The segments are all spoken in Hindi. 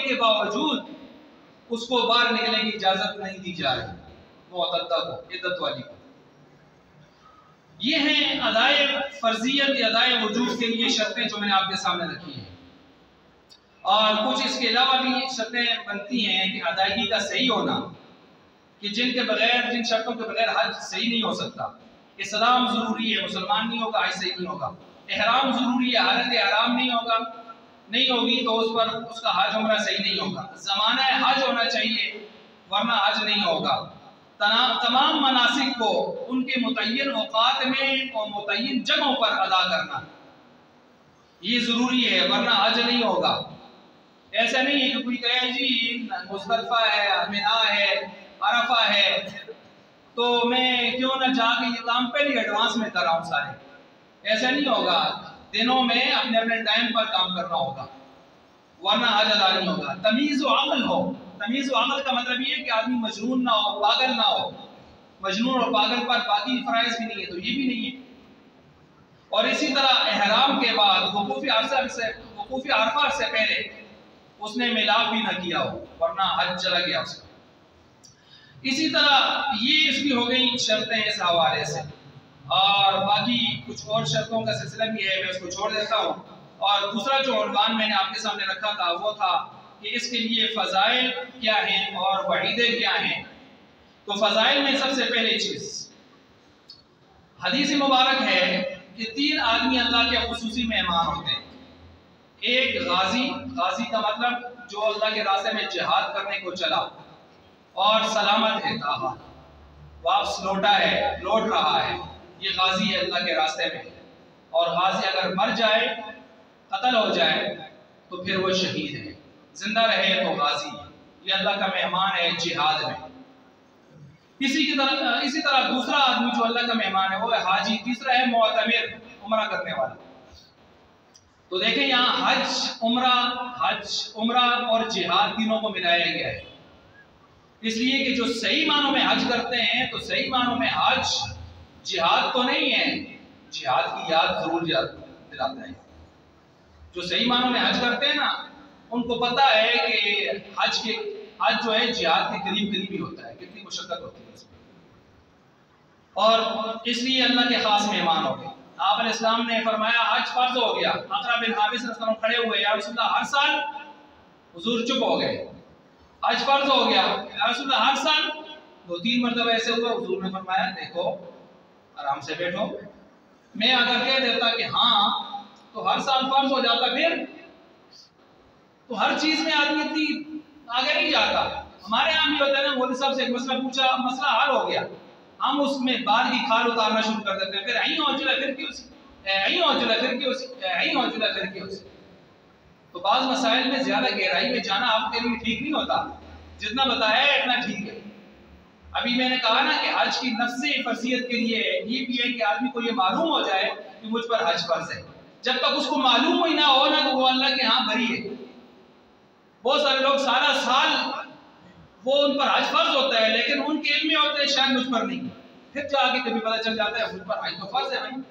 के बावजूद उसको बाहर निकलने की इजाजत नहीं दी जा रही मुअतद्दा को, इद्दत वाली को। ये हैं अदाए फर्जियत या अदाए वजूब के लिए शर्तें जो मैंने आपके सामने रखी हैं। और कुछ इसके अलावा भी शर्तें बनती हैं कि अदायगी का सही होना, कि जिनके बगैर, जिन शर्तों के बगैर हज सही नहीं हो सकता। इस्लाम ज़रूरी है, मुसलमान नहीं होगा हज सही नहीं होगा। एहराम ज़रूरी है, हालत एहराम नहीं होगी तो उस पर उसका हज उम्रा सही नहीं होगा। ज़माना हज होना चाहिए वरना हज नहीं होगा। तमाम मनासिक को उनके मुतय्यन औकात में और मुतय्यन जगहों पर अदा करना ये ज़रूरी है वरना हज नहीं होगा। ऐसा नहीं है कि कोई कहे जी मुज़दलिफ़ा है, मिना है, अरफा है, तो मैं क्यों ना जाके ये काम पहले एडवांस में कराऊं सारे। ऐसा नहीं होगा, दिनों में अपने अपने टाइम पर काम करना होगा वरना हज अदा नहीं होगा। तमीज़ व अक़ल हो। तमीज़ व अक़ल का मतलब ये है कि आदमी मजनून ना हो, पागल ना हो। मजनून और पागल पर बाकी फ़राइज़ भी नहीं है तो ये भी नहीं है। और इसी तरह एहराम के बाद वक़ूफ़ अरफ़ा से पहले उसने मिलाप भी ना किया हो वरना हज चला गया उसका। इसी तरह ये इसकी हो गई शर्तें इस हवाले से। और बाकी कुछ और शर्तों का सिलसिला भी है, मैं उसको छोड़ देता हूँ। और दूसरा जो उन्वान मैंने आपके सामने रखा था वो था कि इसके लिए फ़ज़ाइल क्या हैं और वईदें क्या हैं। तो फ़ज़ाइल में सबसे पहली चीज़ हदीस मुबारक है कि 3 आदमी अल्लाह के खुसूसी मेहमान होते हैं। एक गाजी, गाजी का मतलब जो अल्लाह के रास्ते में जिहाद करने को चला और सलामत है, वापस लौट रहा है, ये गाजी है अल्लाह के रास्ते में। और गाजी अगर मर जाए, कत्ल हो जाए तो फिर वो शहीद है, जिंदा रहे तो गाजी, ये अल्लाह का मेहमान है जिहाद में। इसी तरह दूसरा आदमी जो अल्लाह का मेहमान है वो है हाजी। तीसरा है मुअतमिर, उम्रा करने वाला। तो देखें यहाँ हज उम्रा और जिहाद तीनों को मिलाया गया है, इसलिए कि जो सही मानों में हज करते हैं तो सही मानों में हज जिहाद तो नहीं है, जिहाद की याद जरूर दिलाता है। जो सही मानों में हज करते हैं ना, उनको पता है कि हज जो है जिहाद के करीब ही होता है, कितनी मुशक्कत होती है उसमें। और इसलिए अल्लाह के खास मेहमान हो गए। आप अलैहिस्सलाम ने फरमाया हज फर्ज हो गया। अक़रा बिन हाबिस खड़े हुए, या रसूलल्लाह हर साल? हुजूर चुप हो गए। हज फर्ज हो गया, या रसूलल्लाह हर साल? 2-3 मरतबा ऐसे हुआ। हुजूर ने फरमाया देखो आराम से बैठो, मैं अगर कह देता कि हाँ तो हर साल फर्ज हो जाता, फिर तो हर चीज में आदमी इतनी आगे नहीं जाता। हमारे यहाँ भी होता है ना, मोदी साहब से एक मसला पूछा, मसला हल हो गया, हम उसमें बाल की खाल उतारना शुरू कर देते हैं, फिर यहीं हौसला फिर क्यों, यहीं हौसला फिर क्यों, यहीं हौसला फिर क्यों। तो बाज़ मसाइल में ज्यादा गहराई में जाना आपके लिए ठीक नहीं होता, जितना बताया है इतना ठीक है। अभी मैंने कहा ना कि हज की नफ्से फर्जियत के लिए ये भी है कि आदमी को ये मालूम हो जाए कि मुझ पर हज फर्ज है। जब तक उसको मालूम ही ना हो ना तो वो अल्लाह के यहाँ बरी है। बहुत सारे लोग सारा साल वो उन पर हज फर्ज होता है लेकिन उनके इल्म में होते हैं शायद मुझ पर नहीं, फिर जाके कभी पता चल जाता है मुझ पर हज तो फर्ज है भाई।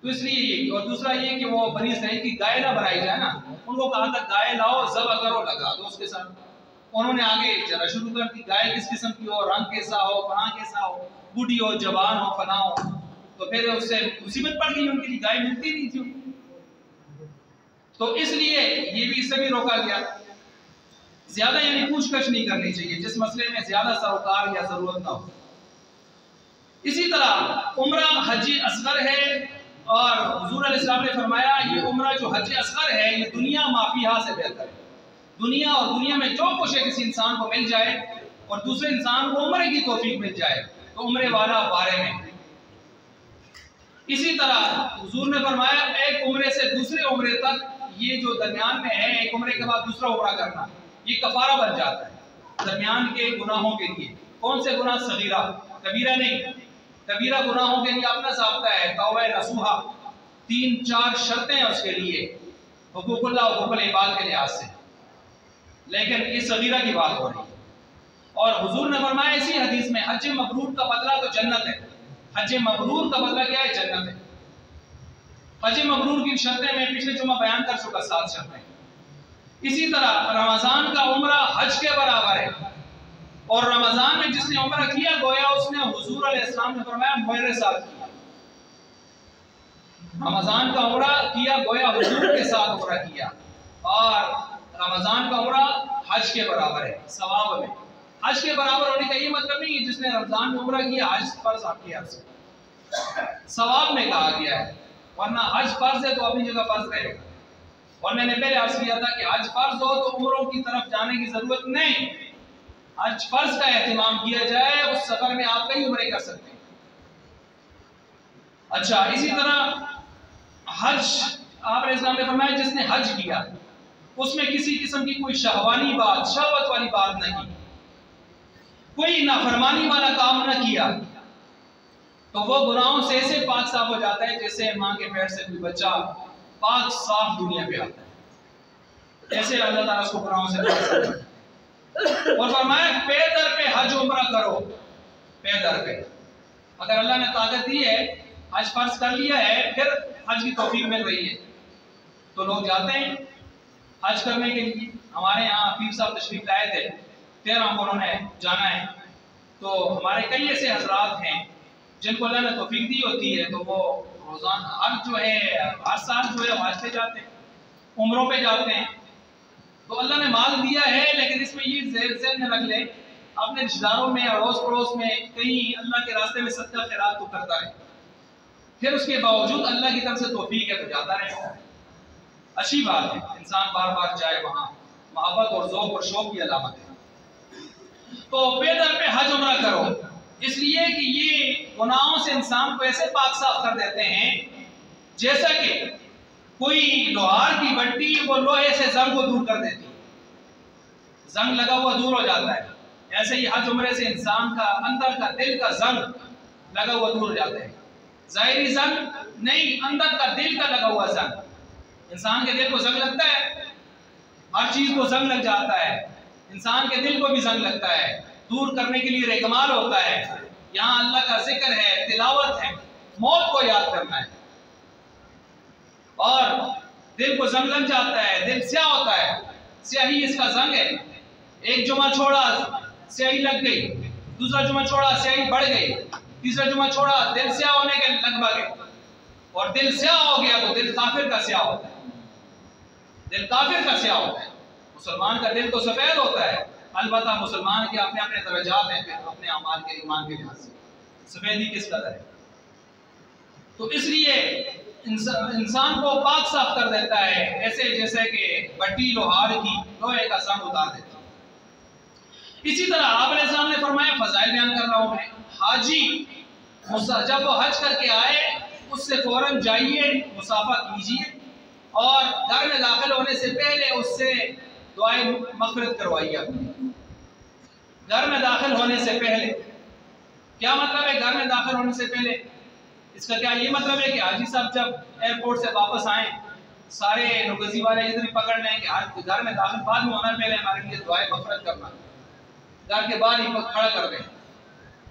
तो इसलिए ये, और दूसरा ये कि वो बनी इसराइल की गाय ना बनाई जाए ना, उनको कहा था गाय लाओ, ज़बह करो, लगा दो उसके साथ। उन्होंने आगे चला शुरू कर दी, गाय किस किस्म की हो, रंग कैसा हो, फना कैसा हो, बूढ़ी हो, जवान हो, फना हो, तो फिर उससे मुसीबत पड़ गई, उनके लिए गाय मिलती नहीं थी। तो इसलिए ये भी इससे भी रोका गया। ज्यादा यानी पूछताछ नहीं करनी चाहिए जिस मसले में ज्यादा सरोकार या जरूरत ना हो। इसी तरह उम्रा हज असगर है, और हुजूर अलैहिस्सलाम ने फरमाया ये उम्रा जो हज असगर है ये दुनिया माफिया से बेहतर है। दुनिया और दुनिया में जो कुछ है किसी इंसान को मिल जाए और दूसरे इंसान को उम्रे की तौफीक मिल जाए तो उम्रे वाला बारे में। इसी तरह हुजूर ने फरमाया एक उम्रे से दूसरे उम्रे तक, ये जो दरमियान में है, एक उम्रे के बाद दूसरा उम्रा करना, ये कफारा बन जाता है दरमियान के गुनाहों के लिए। कौन से गुनाह? सगीरा, कबीरा नहीं। कबीरा गुनाहों के लिए अपना ज़ाब्ता है, तौबा नसूहा, 3-4 शर्तें हैं उसके लिए, हुकूकुल्लाह हुकूकुल इबाद के लिहाज से। लेकिन इस सगीरा की बात हो रही है। और हुजूर ने फरमाया इसी हदीस में हज मबरूर का बदला तो जन्नत है। हज मबरूर का बदला क्या है? जन्नत है। हज मबरूर की शर्तें मैं पिछले जुमा बयान कर चुका, 7 शर्तें। इसी तरह रमजान का उम्रा हज के बराबर है, और रमजान में जिसने उम्रा किया गोया उसने हुजूर अलैहिस्सलाम ने फरमाया मेरे साथ किया। रमजान का उम्रा किया गोया हुजूर के साथ उम्रा किया, और रमजान का उम्रा हज के बराबर है सवाब में। हज के बराबर होने का ये मतलब नहीं है जिसने रमजान में उम्रा किया हज फर्ज आपकी हज सवाब में कहा गया है, वरना हज फर्ज है तो अपनी जगह फर्ज रहेगा। और मैंने पहले अर्ज किया था कि हज फर्ज हो तो उम्रों की तरफ जाने की जरूरत नहीं, हज फर्ज का एहतमाम किया जाए, उस सफर में आप कई उम्रें कर सकते हैं। अच्छा, इसी तरह हज आपने इस्लाम ने फरमाया जिसने हज किया उसमें किसी किस्म की कोई शहवानी बात, शहवत वाली बात नहीं, कोई नाफरमानी वाला काम न किया, तो वो गुनाहों से ऐसे पाक साफ हो जाता है जैसे माँ के पेट से कोई बच्चा पाक साफ दुनिया पे आता है, ऐसे अल्लाह ताला उसको गुनाहों से पाक साफ करता है। और फरमाया पैदर पे हज उम्रा करो, पैदर पे। अगर अल्लाह ने ताकत दी है, हज फर्ज कर लिया है, फिर हज की तौफीक मिल रही है तो लोग जाते हैं हज करने के लिए। हमारे यहाँ पीर साहब तशरीफ लाए थे, 13 को उन्होंने जाना है, तो हमारे कई ऐसे हजरात हैं जिनको अल्लाह ने तौफीक दी होती है तो वो रोजाना हर साल जो है हज पे जाते हैं, उम्रों पे जाते हैं। तो अल्लाह ने माल दिया है, लेकिन इसमें ये ज़हन में रख ले अपने रिश्तेदारों में अड़ोस पड़ोस में कहीं अल्लाह के रास्ते में सदका खैरात तो करता है, फिर उसके बावजूद अल्लाह की तरफ से तौफीक है तो जाता रहेगा। अच्छी बात है, इंसान बार बार जाए, वहाँ मोहब्बत और ज़ौक़ और शौक़ की अलामत है। तो पैदल पे हज उम्रा करो, इसलिए कि ये गुनाहों से इंसान को ऐसे पाक साफ कर देते हैं जैसा कि कोई लोहार की भट्टी वो लोहे से जंग को दूर कर देती है, जंग लगा हुआ दूर हो जाता है। ऐसे ही हज उम्रे से इंसान का अंदर का दिल का जंग लगा हुआ दूर हो जाता है। ज़ाहिरी जंग नहीं, अंदर का दिल का लगा हुआ जंग। इंसान के दिल को जंग लगता है, हर चीज को जंग लग जाता है, इंसान के दिल को भी जंग लगता है, दूर करने के लिए रेगमाल होता है। यहाँ अल्लाह का जिक्र है, तिलावत है, मौत को याद करना है, और दिल को जंग लग जाता है, दिल स्याह होता है, स्याही इसका जंग है। एक जुमा छोड़ा स्याही लग गई, दूसरा जुमा छोड़ा स्याही बढ़ गई, तीसरा जुमा छोड़ा दिल स्याह होने के लगभग है, और दिल स्याह हो गया तो दिल काफिर का स्याह होता है, दिल काफिर का स्याह होता है। मुसलमान का दिल तो सफेद होता है, अलबत्ता मुसलमान के अपने अपने दर्जात हैं, फिर अपने अमाल के ईमान के लिहाज से सफेदी किस कदर है। तो इसलिए इंसान को पाक साफ कर देता है, ऐसे जैसे कि भट्टी लोहार की लोहे का संग उतार देता है। इसी तरह आपने सामने फरमाया, फजाइल बयान कर रहा हूं मैं, हाजी जब वो हज करके आए उससे फौरन जाइए, मुसाफा कीजिए, और घर में दाखिल होने से पहले उससे दुआए मग़फ़िरत करवाइए अपनी। घर में दाखिल होने से पहले क्या मतलब है? घर में दाखिल होने से पहले इसका क्या ये मतलब है कि हाजी साहब जब एयरपोर्ट से वापस आए सारे नुगजी वाले इधर ही पकड़ लें कि आज घर में दाखिल बाद में होना, पहले हमारे लिए दुआए मग़फ़िरत करना, घर के बाहर ही खड़ा कर दें,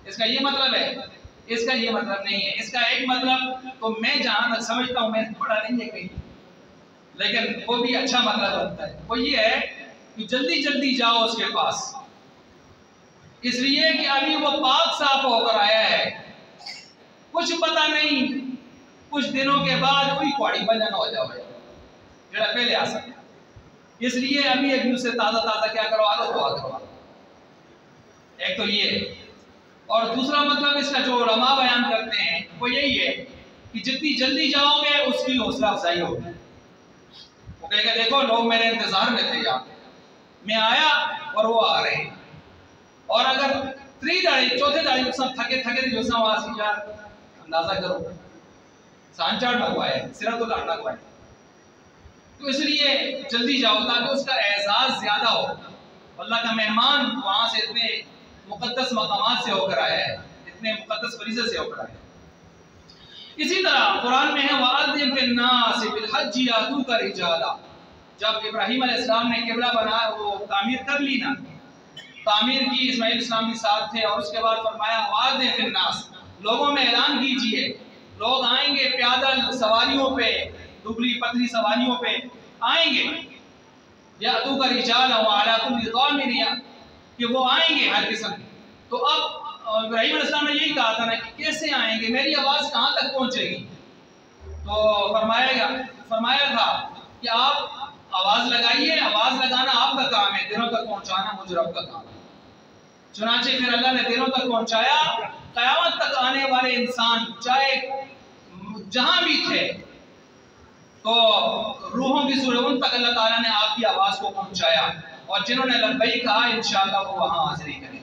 इसका ये मतलब है? इसका ये मतलब नहीं है। इसका एक मतलब तो मैं जहां तक समझता हूं, मैंने पढ़ा नहीं है कहीं, लेकिन वो भी अच्छा मतलब होता है, वो ये है कि जल्दी जल्दी जाओ उसके पास, इसलिए कि अभी वो पाक साफ होकर आया है, कुछ पता नहीं कुछ दिनों के बाद कोई पौड़ी बंधन हो जाए जरा पहले आ सकता, इसलिए अभी एक दूसरे ताज़ा ताज़ा क्या करवा लो, दुआ करवा लो। एक तो ये, और दूसरा मतलब इसका जो उलमा बयान करते हैं वो यही है कि जितनी जल्दी जाओगे उसकी हौसला अफजाई होगी। वो कहेगा देखो लोग मेरे इंतजार में थे, यार मैं आया और वो आ रहे हैं, और अगर त्री दाड़ी चौथे दाड़ी सब थके थके जो सब यार अंदाजा करो सांचार लगवाए, सिरा तो लाट लगवाए, तो इसलिए जल्दी जाओ ताकि उसका एहसास ज्यादा हो। अल्लाह का मेहमान वहां से इतने मुकद्दस मकामात से होकर आया है, इतने मुकद्दस फरीज़े से होकर आया है। इसी तरह कुरान में है वअज़्ज़िन फिन्नास बिलहज्ज यातूका रिजाला, जब इब्राहीम अलैहिस्सलाम ने किबला बनाया, वो तामीर कर ली ना, तामीर की, इस्माइल इस्लाम के साथ थे, और उसके बाद फरमाया वअज़्ज़िन फिन्नास, लोगों में ऐलान कीजिए, लोग आएंगे पैदल सवारियों पे, दुबली पतली सवारियों पे आएंगे, या तू का रिजाल अला कुल्ली ज़ामिर, कि वो आएंगे हर किस्म। तो अब इब्राहीम अलैहिस्सलाम ने यही कहा था ना कि कैसे आएंगे, मेरी आवाज़ कहाँ तक पहुँचेगी। तो फरमाया था कि आप आवाज़ लगाइए, आवाज़ लगाना आपका काम है, दिलों तक पहुँचाना मुझ रब का काम है। चुनांचे फिर अल्लाह ने दिलों तक पहुँचाया। क़यामत तक आने वाले इंसान चाहे जहाँ भी थे, तो रूहों की सूरत उन तक अल्लाह ताला ने आपकी आवाज़ को पहुँचाया, और जिन्होंने लब्बैक कहा इंशाअल्लाह वो वहाँ हाज़िरी करेंगे,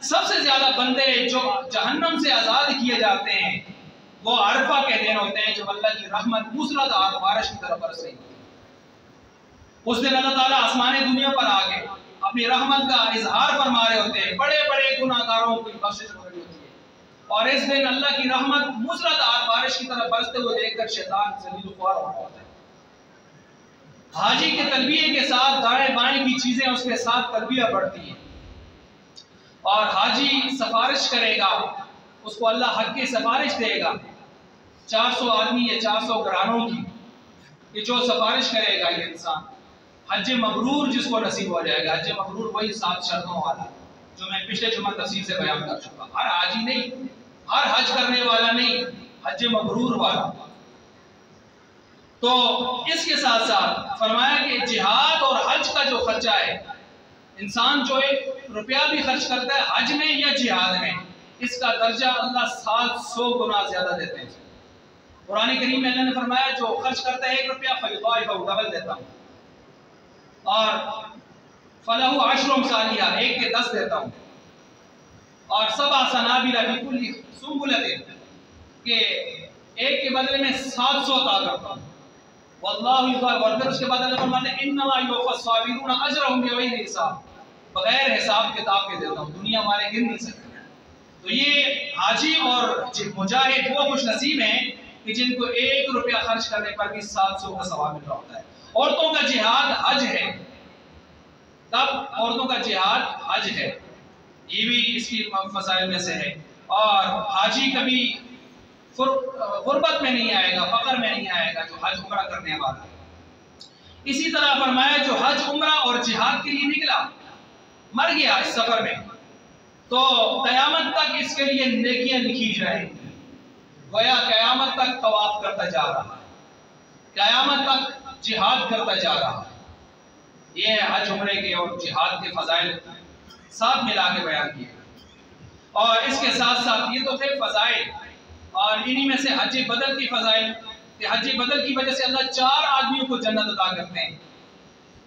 सबसे ज्यादा बंदे जो जहन्नम से आज़ाद किए जाते हैं वो अरफा के दिन होते हैं, जब अल्लाह की रहमत मूसलाधार बारिश की तरह बरस रही होती है। उस दिन अल्लाह ताला आसमानी दुनिया पर आके अपनी रहमत का इजहार फरमा रहे होते हैं, बड़े बड़े गुनाहगारों की बख्शिश हो रही होती है। और इस दिन अल्लाह की रहमत मूसलाधार बारिश की तरह बरसते हुए देखकर शैतान ज़लील ख्वार हो जाता है। हाजी के तलबिये के साथ दाएं बाएं की चीजें उसके साथ तलबिया बढ़ती हैं, और हाजी सिफारिश करेगा, उसको अल्लाह हक की सिफारिश देगा। 400 आदमी या 400 घरानों की कि जो सिफारिश करेगा ये इंसान, हज मबरूर जिसको नसीब हो जाएगा। हज मबरूर वही 7 शर्तों वाला जो मैं पिछले जुमा तफसील से बयान कर चुका। हर हाजी नहीं, हर हज करने वाला नहीं, हज मबरूर वाला। तो इसके साथ साथ फरमाया कि जिहाद और हज का जो खर्चा है, इंसान जो 1 रुपया भी खर्च करता है हज में या जिहाद में, इसका दर्जा अल्लाह 700 गुना ज्यादा देते हैं। कुरान करीम में अल्लाह ने फरमाया जो खर्च करता है 1 रुपया फयुदाइफहु, डबल देता हूँ, और फलहु अशरु अमसालिहा, 1 के 10 देता हूँ, और सबअ सनाबिला फी कुल्ली सुंबुलतिन, के 1 के बदले में 700 अता करता हूँ। वल्लाहु युज़ाइब, और फिर उसके बाद अल्लाह फरमाते हैं इन्नमा युवफ़्फ़स साबिरून अजरहुम बिग़ैरि हिसाब, बगैर हिसाब किताब के देता हूँ, दुनिया वाले गिन नहीं सकते। तो ये हाजी और मुजाहिद वो खुश नसीब हैं कि जिनको 1 रुपया खर्च करने पर भी 700 का सवाब मिल रहा होता है। औरतों का जिहाद हज है, तब औरतों का जिहाद हज है, ये भी इसकी फज़ाइल में से है। और हाजी कभी गुर्बत में नहीं आएगा, फकर में नहीं आएगा जो हज उम्रा करने वाला है। इसी तरह फरमाया जो हज उम्रा और जिहाद के लिए निकला, मर गया इस सफर में, तो कयामत तक इसके लिए नेकियां लिखी जाएंगी। गोया कयामत तक तवाफ करता जा रहा है, कयामत तक जिहाद करता जा रहा है। ये हज उम्रे के और जिहाद के फजाइल साथ मिला के बयान किए। और इसके साथ साथ ये तो थे फजाइल, और इन्हीं में से हज बदल की फजाइल, हज बदल की वजह से अल्लाह 4 आदमियों को जन्नत अता करते हैं।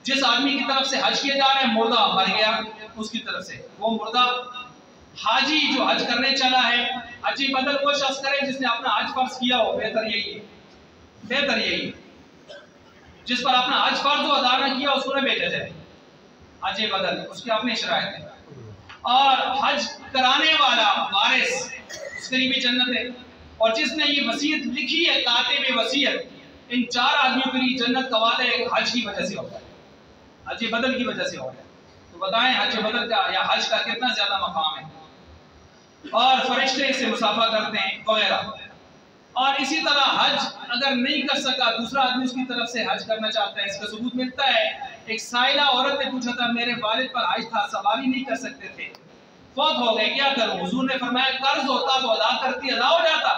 जिस आदमी की तरफ से हज किए जा रहे हैं, मुर्दा मर गया, उसकी तरफ से वो मुर्दा हाजी जो हज करने चला है, हज बदल वो शख्स करे जिसने अपना हज फर्ज किया हो। बेहतर यही है जिस पर अपना हज फर्ज अदा न किया उसको न भेजा जाए। हज बदल उसके अपने शराइत है, और हज कराने वाला वारिस उसके लिए भी जन्नत है। और जिसने ये वसीयत लिखी है, कातिब वसीयत, इन 4 आदमियों के लिए जन्नत का वादा हज की वजह से होता है, हज बदल की वजह से होता है। तो बताएं हज बदल का या हज का कितना ज्यादा मकाम है, और फरिश्ते इसे मुसाफा करते हैं वगैरह। और इसी तरह हज अगर नहीं कर सका, दूसरा आदमी उसकी तरफ से हज करना चाहता है, इसका सबूत मिलता है। एक साइला औरत ने पूछा था, मेरे वालिद पर हज था, सवारी नहीं कर सकते थे, फौत हो गए, क्या करूं? हुजूर ने फरमाया कर्ज होता तो अदा करती, अदा हो जाता।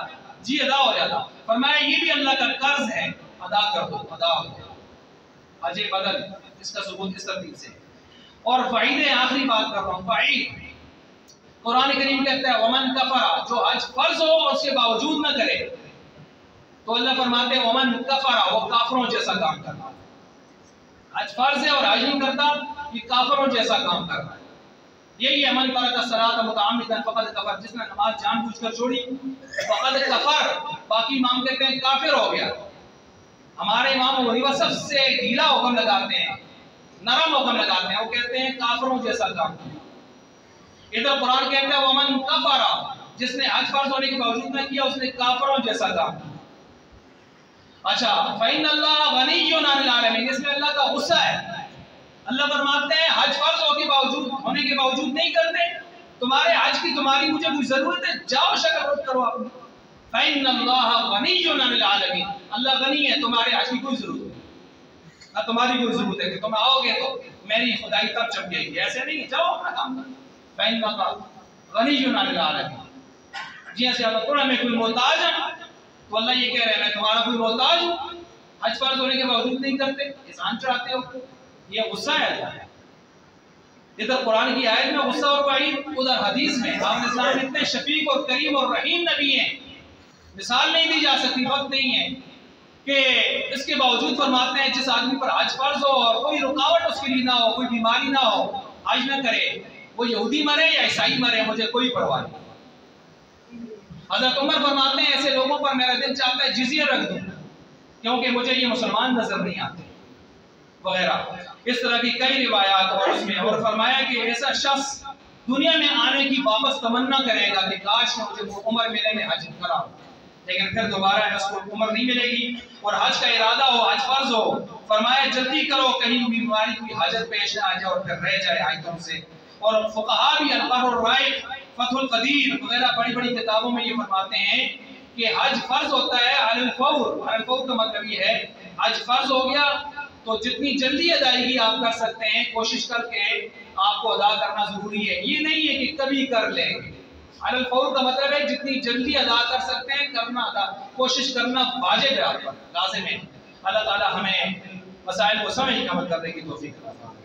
जी अदा हो जाता। फरमाया ये भी अल्लाह का कर्ज है, अदा कर दो, अदा हो गया। हज बदल इसका सबूत इस तरतीब से। और फ़ायदे आखिरी बात कर रहा हूँ, फ़ायद कुरान करीम कहता है वमन कफरा, जो हज फर्ज हो और उसके बावजूद न करे, तो अल्लाह फरमाते हैं वमन कफरा, वो काफरों जैसा काम करना। हज फर्ज है और हज नहीं करता, ये काफरों जैसा काम कर रहा है। यही है मन तरक सलात मुतअम्मिदन फक़द कफर, जिसने नमाज जानबूझकर छोड़ी फक़द कफर, बाकी इमाम कहते हैं काफिर हो गया। हमारे इमाम वही सबसे ढीला हुक्म लगाते हैं, नरम हुक्म लगाते हैं, वो कहते हैं काफिरों जैसा काम किया। इधर कुरान कहता है वमन कफरा, जिसने हज फर्ज होने के बावजूद न किया उसने काफिरों जैसा काम किया। अच्छा, फ़इन्नल्लाह गनिय्युन अनिल आलमीन, इसमें अल्लाह का गुस्सा है। अल्लाह फरमाते हैं हज फर्ज होने के बावजूद नहीं करते, तुम्हारे हज की तुम्हारी मुझे कोई जरूरत है? जाओ शक्ल रुख करो अपनी। फ़इन्नल्लाह गनिय्युन अनिल आलमीन, अल्लाह गनी है, तुम्हारे हज की कोई जरूरत नहीं। ना तुम्हारी कोई जरूरत है कि तुम आओगे तो मेरी खुदाई तब चमकेगी। ऐसे नहीं, जाओ अपना काम करो। जी ऐसे अल्लाह में कोई मोहताज है तो अल्लाह ये कह रहे हैं मैं तुम्हारा कोई मोहताज हूँ। हज फर्ज होने के बावजूद नहीं करते, एहसान चढ़ाते हो, ये गुस्सा है अल्लाह। इधर कुरान की आयत में गुस्सा और वईद, उधर हदीस में आप इस्लाम इतने शफीक और करीम और रहीम नबी हैं, मिसाल नहीं दी जा सकती, वक्त नहीं है कि इसके बावजूद फरमाते हैं जिस आदमी पर हज फर्ज हो और कोई रुकावट उसके लिए ना हो, कोई बीमारी ना हो, हज ना करे, वो यहूदी मरे या ईसाई मरे, मुझे कोई परवाह नहीं। हज़रत उमर फरमाते हैं ऐसे लोगों पर मेरा दिल चाहता है जिजिया रख दूं क्योंकि मुझे ये मुसलमान नजर नहीं आते वगैरह। इस तरह की कई रिवायात और उसमें और फरमाया कि ऐसा शख्स दुनिया में आने की वापस तमन्ना करेगा कि काश मुझे वो उम्र मिले में हज करा, लेकिन फिर दोबारा उसको उम्र नहीं मिलेगी और हज का इरादा हो, हज फर्ज हो, फरमाया जल्दी करो कहीं बीमारी कोई हाजत पेश आ जाए और फिर रह जाए आयतों से। और फुक़हा भी अल-क़र्र और-राइद, फ़थुल क़दीर वगैरह बड़ी बड़ी किताबों में ये फरमाते हैं कि हज फर्ज होता है अलल फ़ौर। अलल फ़ौर का मतलब ये है हज फर्ज हो गया तो जितनी जल्दी अदायगी आप कर सकते हैं कोशिश करके आपको अदा करना जरूरी है। ये नहीं है कि कभी कर लेंगे। अलल फ़ौर का मतलब है जितनी जल्दी अदा कर सकते हैं करना, अदा कोशिश करना वाजिब है, आप पर लाज़िम है। अल्लाह ताला हमें मसाइल को समझ के अमल करने की तौफीक अता फरमाए।